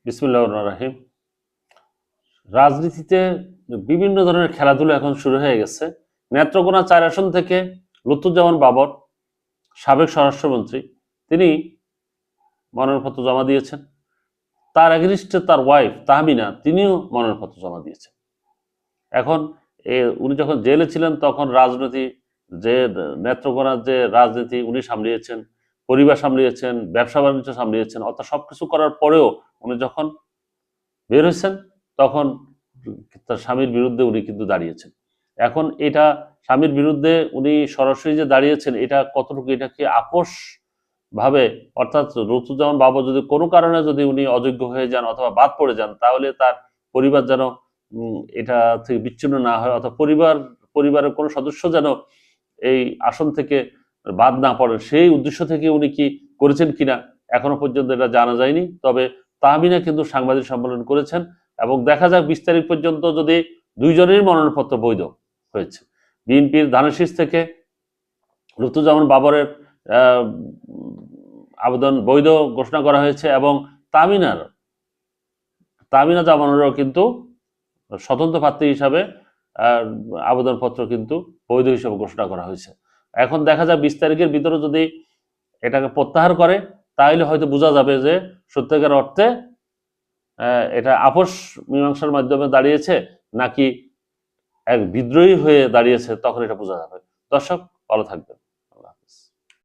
বিসমিল্লাহির রহমানির রহিম। রাজনীতিতে বিভিন্ন ধরনের খেলাধুলা এখন শুরু হয়ে গেছে। নেত্রকোনা 4 আসন থেকে লুৎফুজ্জামান বাবর, সাবেক স্বরাষ্ট্রমন্ত্রী, তিনি মনোনয়নপত্র জমা দিয়েছেন। তার এগেনিস্টে তার ওয়াইফ তাহমিনা, তিনিও মনোনয়নপত্র জমা দিয়েছেন। এখন উনি যখন জেলে ছিলেন তখন রাজনীতি, যে নেত্রকোনার যে রাজনীতি উনি সামলিয়েছেন, পরিবার সামলিয়েছেন, ব্যবসা বাণিজ্য সামলিয়েছেন, অর্থাৎ সবকিছু করার পরেও উনি যখন বের হয়েছেন তখন তার স্বামীর বিরুদ্ধে উনি কিন্তু দাঁড়িয়েছেন। এখন এটা স্বামীর বিরুদ্ধে উনি সরাসরি যে দাঁড়িয়েছেন, এটা কতটুকু, এটা কি আপোষ ভাবে, অর্থাৎ লুৎফুজ্জামান বাবর যদি কোনো কারণে যদি উনি অযোগ্য হয়ে যান অথবা বাদ পড়ে যান, তাহলে তার পরিবার যেন এটা থেকে বিচ্ছিন্ন না হয়, অথবা পরিবারের কোনো সদস্য যেন এই আসন থেকে বাদ না পড়েন, সেই উদ্দেশ্য থেকে উনি কি করেছেন কিনা এখনো পর্যন্ত এটা জানা যায়নি। তবে তাহমিনা কিন্তু সাংবাদিক সম্মেলন করেছেন এবং দেখা যাক 20 তারিখ পর্যন্ত যদি দুইজনেরই মনোনয়নপত্র বৈধ হয়েছে। বিএনপির ধানের থেকে লুৎফুজ্জামান বাবরের আবেদন বৈধ ঘোষণা করা হয়েছে এবং তাহমিনা জামানেরও কিন্তু স্বতন্ত্র প্রার্থী হিসাবে আবেদনপত্র কিন্তু বৈধ হিসাবে ঘোষণা করা হয়েছে। এখন দেখা যায় 20 তারিখের ভিতরে যদি এটাকে প্রত্যাহার করে, তাহলে হয়তো বোঝা যাবে যে সত্যিকার অর্থে এটা আপোষ মীমাংসার মাধ্যমে দাঁড়িয়েছে নাকি এক বিদ্রোহী হয়ে দাঁড়িয়েছে, তখন এটা বোঝা যাবে। দর্শক, ভালো থাকবেন।